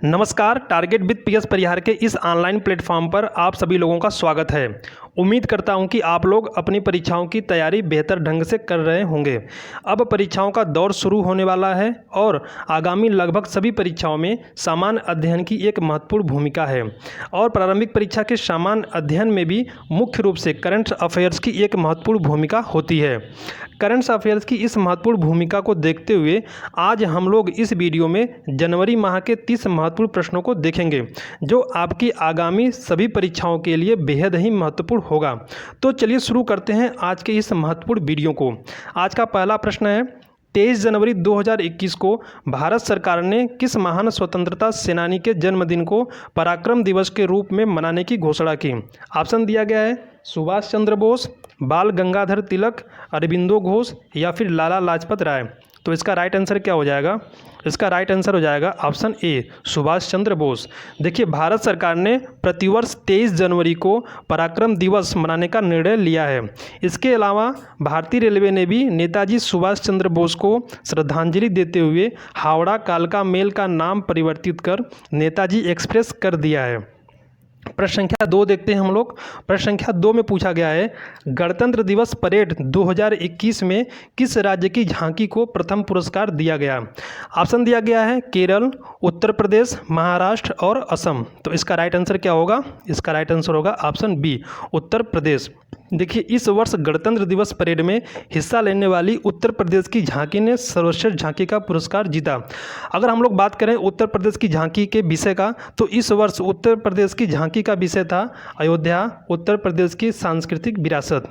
नमस्कार, target with PS परिहार के इस ऑनलाइन प्लेटफॉर्म पर आप सभी लोगों का स्वागत है। उम्मीद करता हूं कि आप लोग अपनी परीक्षाओं की तैयारी बेहतर ढंग से कर रहे होंगे। अब परीक्षाओं का दौर शुरू होने वाला है और आगामी लगभग सभी परीक्षाओं में सामान्य अध्ययन की एक महत्वपूर्ण भूमिका है और प्रारंभिक परीक्षा के सामान्य अध्ययन में भी मुख्य रूप से करंट अफेयर्स की एक महत्वपूर्ण भूमिका होती है। करंट अफेयर्स की इस महत्वपूर्ण भूमिका को देखते हुए आज हम लोग इस वीडियो में जनवरी माह के 30 महत्वपूर्ण प्रश्नों को देखेंगे जो आपकी आगामी सभी परीक्षाओं के लिए बेहद ही महत्वपूर्ण होगा। तो चलिए शुरू करते हैं आज के इस महत्वपूर्ण वीडियो को। आज का पहला प्रश्न है, 23 जनवरी 2021 को भारत सरकार ने किस महान स्वतंत्रता सेनानी के जन्मदिन को पराक्रम दिवस के रूप में मनाने की घोषणा की? ऑप्शन दिया गया है सुभाष चंद्र बोस, बाल गंगाधर तिलक, अरबिंदो घोष या फिर लाला लाजपत राय। तो इसका राइट आंसर क्या हो जाएगा? इसका राइट आंसर हो जाएगा ऑप्शन ए, सुभाष चंद्र बोस। देखिए, भारत सरकार ने प्रतिवर्ष 23 जनवरी को पराक्रम दिवस मनाने का निर्णय लिया है। इसके अलावा भारतीय रेलवे ने भी नेताजी सुभाष चंद्र बोस को श्रद्धांजलि देते हुए हावड़ा कालका मेल का नाम परिवर्तित कर नेताजी एक्सप्रेस कर दिया है। प्रश्न संख्या 2 देखते हैं हम लोग। प्रश्न संख्या 2 में पूछा गया है, गणतंत्र दिवस परेड 2021 में किस राज्य की झांकी को प्रथम पुरस्कार दिया गया? ऑप्शन दिया गया है केरल, उत्तर प्रदेश, महाराष्ट्र और असम। तो इसका राइट आंसर क्या होगा? इसका राइट आंसर होगा ऑप्शन बी, उत्तर प्रदेश। देखिए, इस वर्ष गणतंत्र दिवस परेड में हिस्सा लेने वाली उत्तर प्रदेश की झांकी ने सर्वश्रेष्ठ झांकी का पुरस्कार जीता। अगर हम लोग बात करें उत्तर प्रदेश की झांकी के विषय का, तो इस वर्ष उत्तर प्रदेश की झांकी का विषय था अयोध्या, उत्तर प्रदेश की सांस्कृतिक विरासत।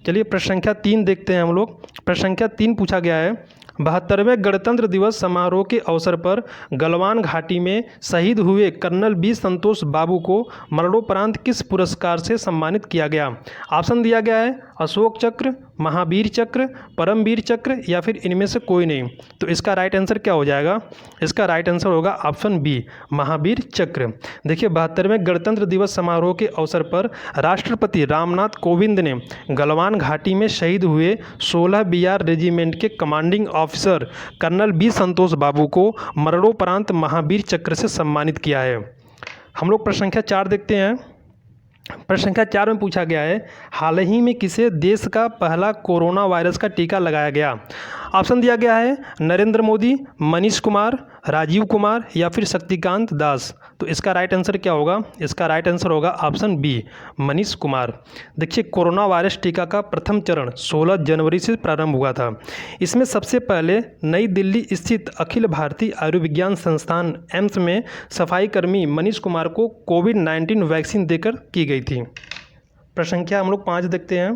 चलिए प्रश्न संख्या 3 देखते हैं हम लोग। प्रश्न संख्या 3 पूछा गया है, 72वें गणतंत्र दिवस समारोह के अवसर पर गलवान घाटी में शहीद हुए कर्नल बी संतोष बाबू को मरणोपरांत किस पुरस्कार से सम्मानित किया गया? ऑप्शन दिया गया है अशोक चक्र, महावीर चक्र, परमवीर चक्र या फिर इनमें से कोई नहीं। तो इसका राइट आंसर क्या हो जाएगा? इसका राइट आंसर होगा ऑप्शन बी, महावीर चक्र। देखिए, 72वें गणतंत्र दिवस समारोह के अवसर पर राष्ट्रपति रामनाथ कोविंद ने गलवान घाटी में शहीद हुए 16 BR रेजिमेंट के कमांडिंग ऑफिसर कर्नल बी संतोष बाबू को मरणोपरांत महावीर चक्र से सम्मानित किया है। हम लोग प्रश्न संख्या 4 देखते हैं। प्रश्न संख्या 4 में पूछा गया है, हाल ही में किसे देश का पहला कोरोना वायरस का टीका लगाया गया? ऑप्शन दिया गया है नरेंद्र मोदी, मनीष कुमार, राजीव कुमार या फिर शक्तिकांत दास। तो इसका राइट आंसर क्या होगा? इसका राइट आंसर होगा ऑप्शन बी, मनीष कुमार। देखिए, कोरोना वायरस टीका का प्रथम चरण 16 जनवरी से प्रारंभ हुआ था। इसमें सबसे पहले नई दिल्ली स्थित अखिल भारतीय आयुर्विज्ञान संस्थान एम्स में सफाई कर्मी मनीष कुमार को कोविड-19 वैक्सीन देकर की गई थी। प्रश्न संख्या हम लोग 5 देखते हैं।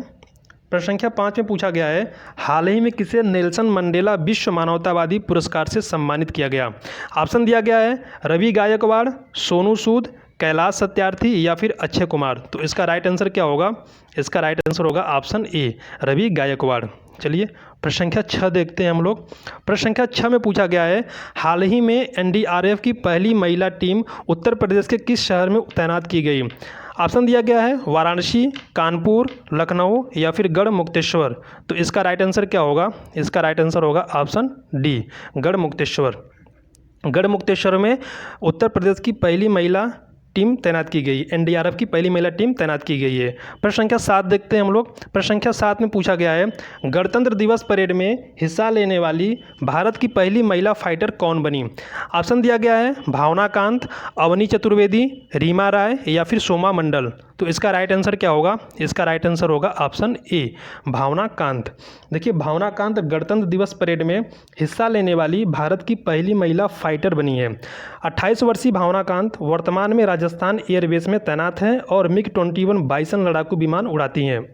प्रश्न संख्या 5 में पूछा गया है, हाल ही में किसे नेल्सन मंडेला विश्व मानवतावादी पुरस्कार से सम्मानित किया गया? ऑप्शन दिया गया है रवि गायकवाड़, सोनू सूद, कैलाश सत्यार्थी या फिर अक्षय कुमार। तो इसका राइट आंसर क्या होगा? इसका राइट आंसर होगा ऑप्शन ए, रवि गायकवाड़। चलिए प्रश्न संख्या 6 देखते हैं हम लोग। प्रश्न संख्या 6 में पूछा गया है, हाल ही में NDRF की पहली महिला टीम उत्तर प्रदेश के किस शहर में तैनात की गई? ऑप्शन दिया गया है वाराणसी, कानपुर, लखनऊ या फिर गढ़ मुक्तेश्वर। तो इसका राइट आंसर क्या होगा? इसका राइट आंसर होगा ऑप्शन डी, गढ़ मुक्तेश्वर। गढ़ मुक्तेश्वर में उत्तर प्रदेश की पहली महिला टीम तैनात की गई, NDRF की पहली महिला टीम तैनात की गई है। प्रश्न संख्या 7 देखते हैं हम लोग। प्रश्न संख्या 7 में पूछा गया है, गणतंत्र दिवस परेड में हिस्सा लेने वाली भारत की पहली महिला फाइटर कौन बनी? ऑप्शन दिया गया है भावना कांत, अवनी चतुर्वेदी, रीमा राय या फिर सोमा मंडल। तो इसका राइट आंसर क्या होगा? इसका राइट आंसर होगा ऑप्शन ए, भावना कांत। देखिए, भावना कांत गणतंत्र दिवस परेड में हिस्सा लेने वाली भारत की पहली महिला फाइटर बनी है। 28 वर्षीय भावना कांत वर्तमान में राजस्थान एयरबेस में तैनात हैं और MiG-21 बाइसन लड़ाकू विमान उड़ाती हैं।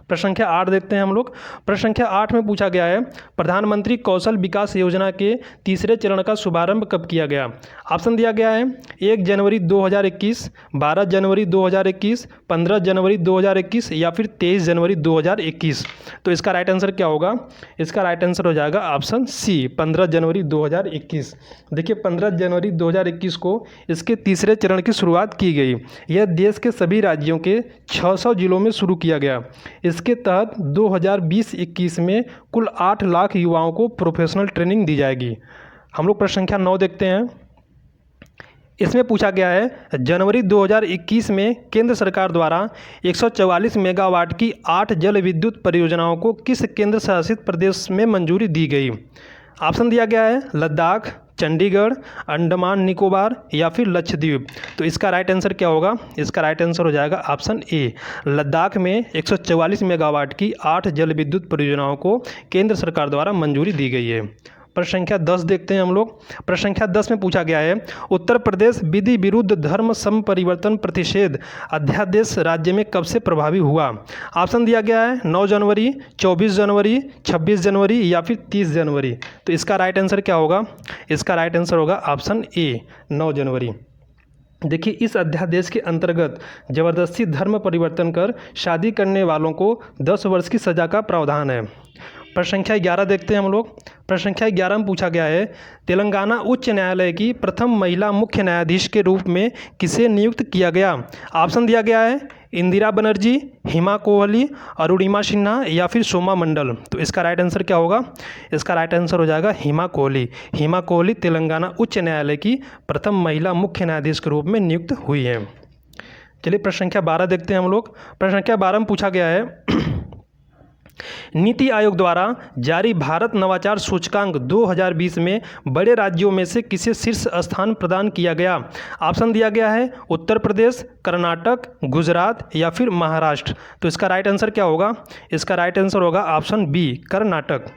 प्रश्न संख्या 8 देखते हैं हम लोग। प्रश्न संख्या 8 में पूछा गया है, प्रधानमंत्री कौशल विकास योजना के तीसरे चरण का शुभारंभ कब किया गया? ऑप्शन दिया गया है 1 जनवरी 2021, 12 जनवरी 2021, 15 जनवरी 2021 या फिर 23 जनवरी 2021। तो इसका राइट आंसर क्या होगा? इसका राइट आंसर हो जाएगा ऑप्शन सी, 15 जनवरी 2021। देखिए, 15 जनवरी 2021 को इसके तीसरे चरण की शुरुआत की गई। यह देश के सभी राज्यों के 600 जिलों में शुरू किया गया। इसके तहत 2020-21 में कुल 8 लाख युवाओं को प्रोफेशनल ट्रेनिंग दी जाएगी। हम लोग प्रश्न संख्या 9 देखते हैं। इसमें पूछा गया है जनवरी 2021 में केंद्र सरकार द्वारा 144 मेगावाट की 8 जल विद्युत परियोजनाओं को किस केंद्र शासित प्रदेश में मंजूरी दी गई। ऑप्शन दिया गया है लद्दाख, चंडीगढ़, अंडमान निकोबार या फिर लक्षद्वीप। तो इसका राइट आंसर क्या होगा? इसका राइट आंसर हो जाएगा ऑप्शन ए, लद्दाख में 144 मेगावाट की 8 जल विद्युत परियोजनाओं को केंद्र सरकार द्वारा मंजूरी दी गई है। प्रश्न संख्या 10 देखते हैं हम लोग। प्रश्न संख्या 10 में पूछा गया है उत्तर प्रदेश विधि विरुद्ध धर्म संपरिवर्तन प्रतिषेध अध्यादेश राज्य में कब से प्रभावी हुआ। ऑप्शन दिया गया है 9 जनवरी, 24 जनवरी, 26 जनवरी या फिर 30 जनवरी। तो इसका राइट आंसर क्या होगा? इसका राइट आंसर होगा ऑप्शन ए, 9 जनवरी। देखिए, इस अध्यादेश के अंतर्गत जबरदस्ती धर्म परिवर्तन कर शादी करने वालों को 10 वर्ष की सज़ा का प्रावधान है। प्रश्न संख्या 11 देखते हैं हम लोग। प्रश्न संख्या 11 में पूछा गया है तेलंगाना उच्च न्यायालय की प्रथम महिला मुख्य न्यायाधीश के रूप में किसे नियुक्त किया गया। ऑप्शन दिया गया है इंदिरा बनर्जी, हिमा कोहली, अरुणिमा सिन्हा या फिर सोमा मंडल। तो इसका राइट आंसर क्या होगा? इसका राइट आंसर हो जाएगा हिमा कोहली। हिमा कोहली तेलंगाना उच्च न्यायालय की प्रथम महिला मुख्य न्यायाधीश के रूप में नियुक्त हुई है। चलिए प्रश्न संख्या 12 देखते हैं हम लोग। प्रश्न संख्या 12 में पूछा गया है नीति आयोग द्वारा जारी भारत नवाचार सूचकांक 2020 में बड़े राज्यों में से किसे शीर्ष स्थान प्रदान किया गया। ऑप्शन दिया गया है उत्तर प्रदेश, कर्नाटक, गुजरात या फिर महाराष्ट्र। तो इसका राइट आंसर क्या होगा? इसका राइट आंसर होगा ऑप्शन बी, कर्नाटक।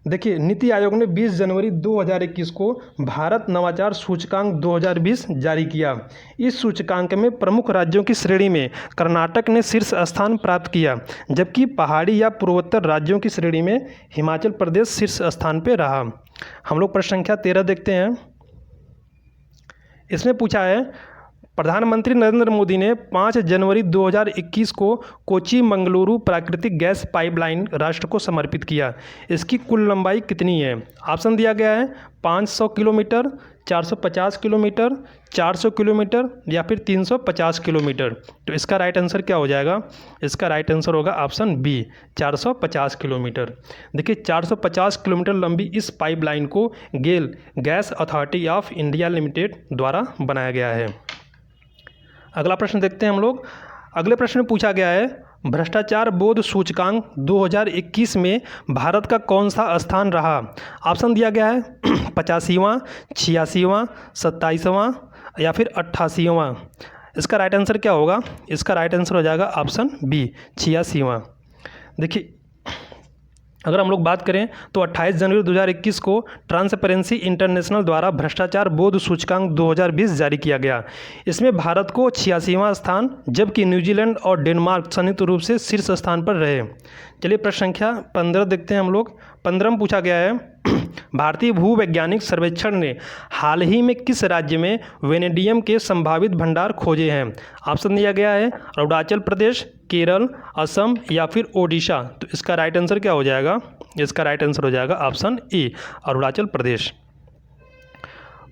देखिए, नीति आयोग ने 20 जनवरी 2021 को भारत नवाचार सूचकांक 2020 जारी किया। इस सूचकांक में प्रमुख राज्यों की श्रेणी में कर्नाटक ने शीर्ष स्थान प्राप्त किया, जबकि पहाड़ी या पूर्वोत्तर राज्यों की श्रेणी में हिमाचल प्रदेश शीर्ष स्थान पर रहा। हम लोग प्रश्न संख्या 13 देखते हैं। इसमें पूछा है प्रधानमंत्री नरेंद्र मोदी ने 5 जनवरी 2021 को कोच्चि मंगलुरु प्राकृतिक गैस पाइपलाइन राष्ट्र को समर्पित किया। इसकी कुल लंबाई कितनी है? ऑप्शन दिया गया है 500 किलोमीटर, 450 किलोमीटर, 400 किलोमीटर या फिर 350 किलोमीटर। तो इसका राइट आंसर क्या हो जाएगा? इसका राइट आंसर होगा ऑप्शन बी, 450 किलोमीटर। देखिए, 450 किलोमीटर लंबी इस पाइपलाइन को GAIL gas authority of India limited द्वारा बनाया गया है। अगला प्रश्न देखते हैं हम लोग। अगले प्रश्न में पूछा गया है भ्रष्टाचार बोध सूचकांक 2021 में भारत का कौन सा स्थान रहा। ऑप्शन दिया गया है 85वां, 86वां, 27वां या फिर 88वां। इसका राइट आंसर क्या होगा? इसका राइट आंसर हो जाएगा ऑप्शन बी, 86वां। देखिए, अगर हम लोग बात करें तो 28 जनवरी 2021 को ट्रांसपेरेंसी इंटरनेशनल द्वारा भ्रष्टाचार बोध सूचकांक 2020 जारी किया गया। इसमें भारत को 86वां स्थान, जबकि न्यूजीलैंड और डेनमार्क संयुक्त रूप से शीर्ष स्थान पर रहे। चलिए प्रश्न संख्या 15 देखते हैं हम लोग। 15 में पूछा गया है भारतीय भूवैज्ञानिक सर्वेक्षण ने हाल ही में किस राज्य में वेनेडियम के संभावित भंडार खोजे हैं। ऑप्शन दिया गया है अरुणाचल प्रदेश, केरल, असम या फिर ओडिशा। तो इसका राइट आंसर क्या हो जाएगा? इसका राइट आंसर हो जाएगा ऑप्शन ए, अरुणाचल प्रदेश।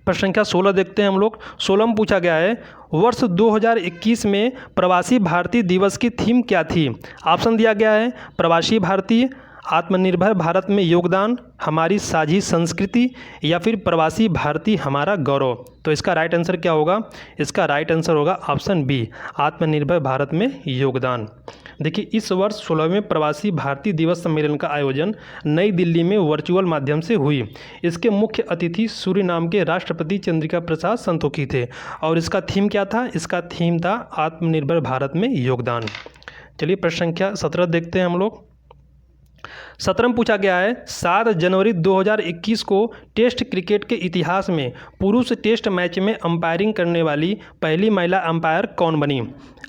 प्रश्न संख्या 16 देखते हैं हम लोग। 16 में पूछा गया है वर्ष 2021 में प्रवासी भारतीय दिवस की थीम क्या थी। ऑप्शन दिया गया है प्रवासी भारतीय, आत्मनिर्भर भारत में योगदान, हमारी साझी संस्कृति या फिर प्रवासी भारतीय हमारा गौरव। तो इसका राइट आंसर क्या होगा? इसका राइट आंसर होगा ऑप्शन बी, आत्मनिर्भर भारत में योगदान। देखिए, इस वर्ष 16वें प्रवासी भारतीय दिवस सम्मेलन का आयोजन नई दिल्ली में वर्चुअल माध्यम से हुई। इसके मुख्य अतिथि सूरीनाम के राष्ट्रपति चंद्रिका प्रसाद संतोखी थे और इसका थीम क्या था? इसका थीम था आत्मनिर्भर भारत में योगदान। चलिए प्रश्न संख्या 17 देखते हैं हम लोग। 17 में पूछा गया है 7 जनवरी 2021 को टेस्ट क्रिकेट के इतिहास में पुरुष टेस्ट मैच में अंपायरिंग करने वाली पहली महिला अंपायर कौन बनी।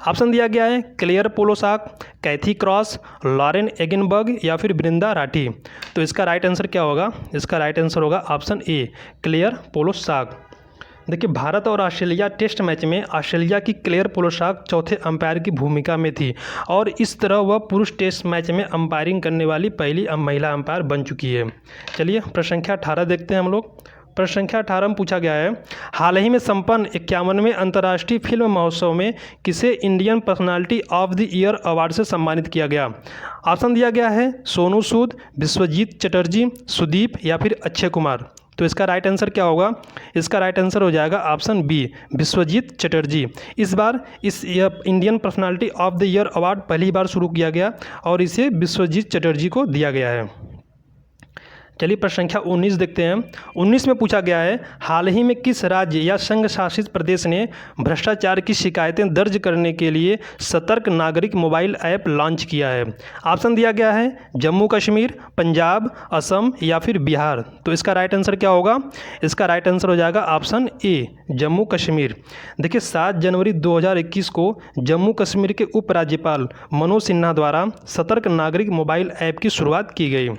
ऑप्शन दिया गया है क्लेयर पोलोसाक, कैथी क्रॉस, लॉरेन एगिनबर्ग या फिर ब्रिंदा राठी। तो इसका राइट आंसर क्या होगा? इसका राइट आंसर होगा ऑप्शन ए, क्लेयर पोलोसाक। देखिए, भारत और ऑस्ट्रेलिया टेस्ट मैच में ऑस्ट्रेलिया की क्लेयर पोलोसाक चौथे अंपायर की भूमिका में थी और इस तरह वह पुरुष टेस्ट मैच में अंपायरिंग करने वाली पहली महिला अंपायर बन चुकी है। चलिए प्रश्न संख्या 18 देखते हैं हम लोग। प्रश्न संख्या 18 में पूछा गया है हाल ही में संपन्न 51वें अंतर्राष्ट्रीय फिल्म महोत्सव में किसे Indian personality of the year award से सम्मानित किया गया। ऑप्शन दिया गया है सोनू सूद, विश्वजीत चटर्जी, सुदीप या फिर अक्षय कुमार। तो इसका राइट आंसर क्या होगा? इसका राइट आंसर हो जाएगा ऑप्शन बी, विश्वजीत चटर्जी। इस बार इस Indian personality of the year award पहली बार शुरू किया गया और इसे विश्वजीत चटर्जी को दिया गया है। चलिए प्रश्न संख्या 19 देखते हैं। 19 में पूछा गया है, हाल ही में किस राज्य या संघ शासित प्रदेश ने भ्रष्टाचार की शिकायतें दर्ज करने के लिए सतर्क नागरिक मोबाइल ऐप लॉन्च किया है? ऑप्शन दिया गया है जम्मू कश्मीर, पंजाब, असम या फिर बिहार। तो इसका राइट आंसर क्या होगा? इसका राइट आंसर हो जाएगा ऑप्शन ए, जम्मू कश्मीर। देखिए 7 जनवरी 2021 को जम्मू कश्मीर के उपराज्यपाल मनोज सिन्हा द्वारा सतर्क नागरिक मोबाइल ऐप की शुरुआत की गई।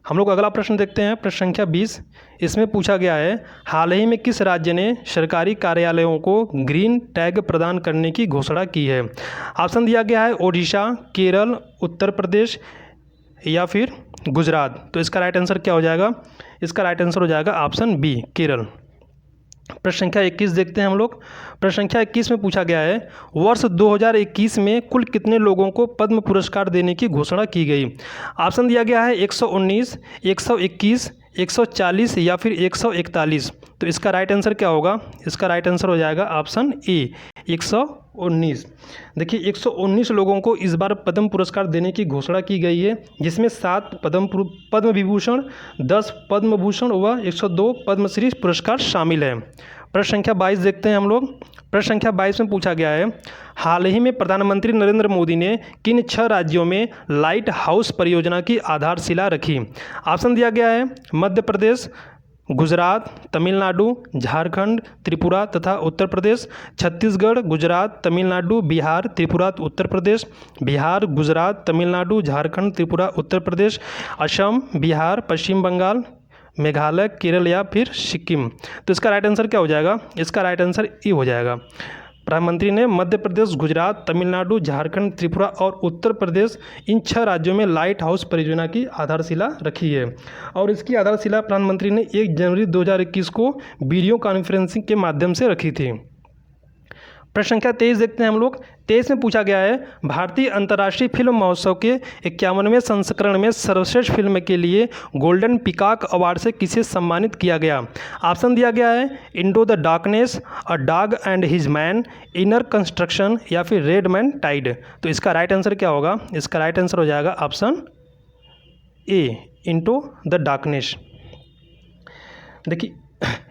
हम लोग अगला प्रश्न देखते हैं, प्रश्न संख्या 20। इसमें पूछा गया है, हाल ही में किस राज्य ने सरकारी कार्यालयों को ग्रीन टैग प्रदान करने की घोषणा की है? ऑप्शन दिया गया है ओडिशा, केरल, उत्तर प्रदेश या फिर गुजरात। तो इसका राइट आंसर क्या हो जाएगा? इसका राइट आंसर हो जाएगा ऑप्शन बी, केरल। प्रश्न संख्या 21 देखते हैं हम लोग। प्रश्न संख्या 21 में पूछा गया है, वर्ष 2021 में कुल कितने लोगों को पद्म पुरस्कार देने की घोषणा की गई? ऑप्शन दिया गया है 119, 121, 140 या फिर 141। तो इसका राइट आंसर क्या होगा? इसका राइट आंसर हो जाएगा ऑप्शन ए, 119। देखिए 119 लोगों को इस बार पद्म पुरस्कार देने की घोषणा की गई है, जिसमें 7 पद्म विभूषण, 10 पद्म भूषण व 102 पद्मश्री पुरस्कार शामिल हैं। प्रश्न संख्या 22 देखते हैं हम लोग। प्रश्न संख्या 22 में पूछा गया है, हाल ही में प्रधानमंत्री नरेंद्र मोदी ने किन 6 राज्यों में लाइट हाउस परियोजना की आधारशिला रखी? ऑप्शन दिया गया है मध्य प्रदेश, गुजरात, तमिलनाडु, झारखंड, त्रिपुरा तथा उत्तर प्रदेश। छत्तीसगढ़, गुजरात, तमिलनाडु, बिहार, त्रिपुरा, उत्तर प्रदेश। बिहार, गुजरात, तमिलनाडु, झारखंड, त्रिपुरा, उत्तर प्रदेश। असम, बिहार, पश्चिम बंगाल, मेघालय, केरल या फिर सिक्किम। तो इसका राइट आंसर क्या हो जाएगा? इसका राइट आंसर ई हो जाएगा। प्रधानमंत्री ने मध्य प्रदेश, गुजरात, तमिलनाडु, झारखंड, त्रिपुरा और उत्तर प्रदेश, इन 6 राज्यों में लाइट हाउस परियोजना की आधारशिला रखी है और इसकी आधारशिला प्रधानमंत्री ने 1 जनवरी 2021 को वीडियो कॉन्फ्रेंसिंग के माध्यम से रखी थी। प्रश्न संख्या 23 देखते हैं हम लोग। 23 में पूछा गया है, भारतीय अंतर्राष्ट्रीय फिल्म महोत्सव के 51वें संस्करण में सर्वश्रेष्ठ फिल्म के लिए गोल्डन पीकॉक अवार्ड से किसे सम्मानित किया गया? ऑप्शन दिया गया है into the darkness, a dog and his man, inner construction या फिर रेड मैन टाइड। तो इसका राइट आंसर क्या होगा? इसका राइट आंसर हो जाएगा option A, into the darkness. देखिए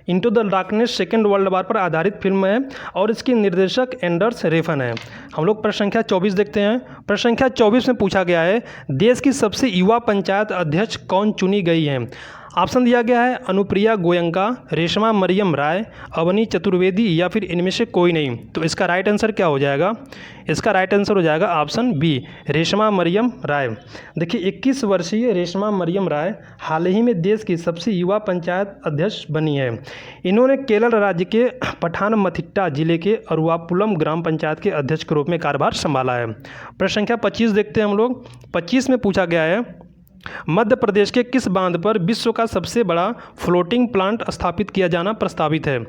into the darkness second world war पर आधारित फिल्म है और इसकी निर्देशक एंडर्स रेफन है। हम लोग प्रश्न संख्या 24 देखते हैं। प्रश्न संख्या 24 में पूछा गया है, देश की सबसे युवा पंचायत अध्यक्ष कौन चुनी गई है? ऑप्शन दिया गया है अनुप्रिया गोयंका, रेशमा मरियम राय, अवनी चतुर्वेदी या फिर इनमें से कोई नहीं। तो इसका राइट आंसर क्या हो जाएगा? इसका राइट आंसर हो जाएगा ऑप्शन बी, रेशमा मरियम राय। देखिए 21 वर्षीय रेशमा मरियम राय हाल ही में देश की सबसे युवा पंचायत अध्यक्ष बनी है। इन्होंने केरल राज्य के पठानमथिट्टा जिले के अरुवापुलम ग्राम पंचायत के अध्यक्ष के रूप में कार्यभार संभाला है। प्रश्न संख्या 25 देखते हैं हम लोग। 25 में पूछा गया है, मध्य प्रदेश के किस बांध पर विश्व का सबसे बड़ा फ्लोटिंग प्लांट स्थापित किया जाना प्रस्तावित है?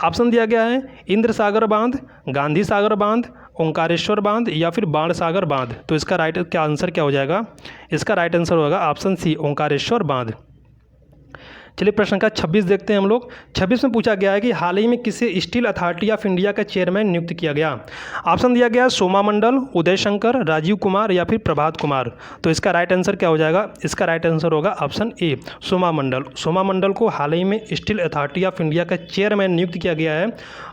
ऑप्शन दिया गया है इंद्र सागर बांध, गांधी सागर बांध, ओंकारेश्वर बांध या फिर बाण सागर बांध। तो इसका राइट क्या आंसर क्या हो जाएगा? इसका राइट आंसर होगा ऑप्शन सी, ओंकारेश्वर बांध। चलिए प्रश्न संख्या 26 देखते हैं हम लोग। 26 में पूछा गया है कि हाल ही में किसे स्टील अथॉरिटी ऑफ इंडिया का चेयरमैन नियुक्त किया गया? ऑप्शन दिया गया सोमा मंडल, उदय शंकर, राजीव कुमार या फिर प्रभात कुमार। तो इसका राइट आंसर क्या हो जाएगा? इसका राइट आंसर होगा ऑप्शन ए, सोमा मंडल। सोमा मंडल को हाल ही में स्टील अथॉरिटी ऑफ इंडिया का चेयरमैन नियुक्त किया गया है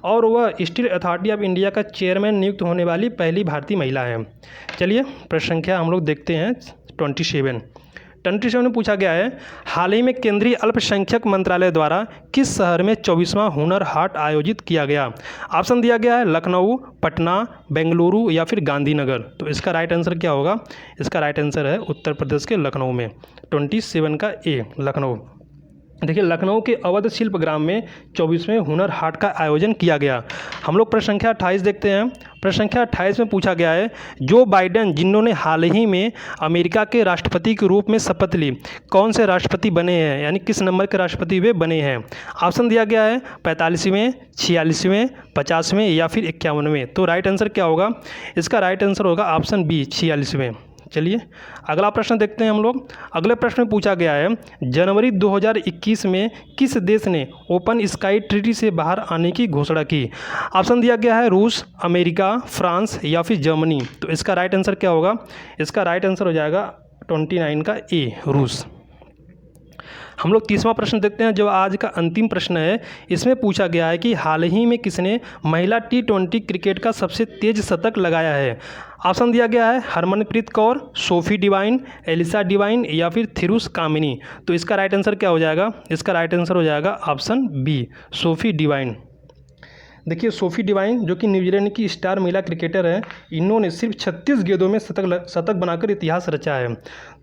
और वह स्टील अथॉरिटी ऑफ इंडिया का चेयरमैन नियुक्त होने वाली पहली भारतीय महिला है। चलिए प्रश्न संख्या हम लोग देखते हैं 27 में पूछा गया है, हाल ही में केंद्रीय अल्पसंख्यक मंत्रालय द्वारा किस शहर में 24वां हुनर हाट आयोजित किया गया? ऑप्शन दिया गया है लखनऊ, पटना, बेंगलुरु या फिर गांधीनगर। तो इसका राइट आंसर क्या होगा? इसका राइट आंसर है उत्तर प्रदेश के लखनऊ में, 27 का ए, लखनऊ। देखिए लखनऊ के अवध शिल्प ग्राम में 24वें हुनर हाट का आयोजन किया गया। हम लोग प्रश्न संख्या 28 देखते हैं। प्रश्न संख्या 28 में पूछा गया है, जो बाइडेन जिन्होंने हाल ही में अमेरिका के राष्ट्रपति के रूप में शपथ ली, कौन से राष्ट्रपति बने हैं, यानी किस नंबर के राष्ट्रपति वे बने हैं? ऑप्शन दिया गया है 45वें, 46वें, 50वें या फिर 51वें। तो राइट आंसर क्या होगा? इसका राइट आंसर होगा ऑप्शन बी, 46वें। चलिए अगला प्रश्न देखते हैं हम लोग। अगले प्रश्न में पूछा गया है, जनवरी 2021 में किस देश ने ओपन स्काई ट्रीटी से बाहर आने की घोषणा की? ऑप्शन दिया गया है रूस, अमेरिका, फ्रांस या फिर जर्मनी। तो इसका राइट आंसर क्या होगा? इसका राइट आंसर हो जाएगा 29 का ए, रूस। हम लोग 30वां प्रश्न देखते हैं जो आज का अंतिम प्रश्न है। इसमें पूछा गया है कि हाल ही में किसने महिला T20 क्रिकेट का सबसे तेज शतक लगाया है? ऑप्शन दिया गया है Harmanpreet Kaur, Sophie Devine, Alyssa Devine या फिर थिरुस कामिनी। तो इसका राइट आंसर क्या हो जाएगा? इसका राइट आंसर हो जाएगा ऑप्शन बी, सोफी डिवाइन। देखिए सोफी डिवाइन जो कि न्यूजीलैंड की स्टार महिला क्रिकेटर है, इन्होंने सिर्फ 36 गेंदों में शतक बनाकर इतिहास रचा है।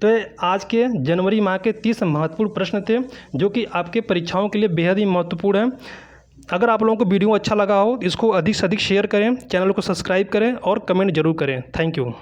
तो आज के जनवरी माह के 30 महत्वपूर्ण प्रश्न थे जो कि आपके परीक्षाओं के लिए बेहद ही महत्वपूर्ण है। अगर आप लोगों को वीडियो अच्छा लगा हो इसको अधिक से अधिक शेयर करें, चैनल को सब्सक्राइब करें और कमेंट जरूर करें। Thank you.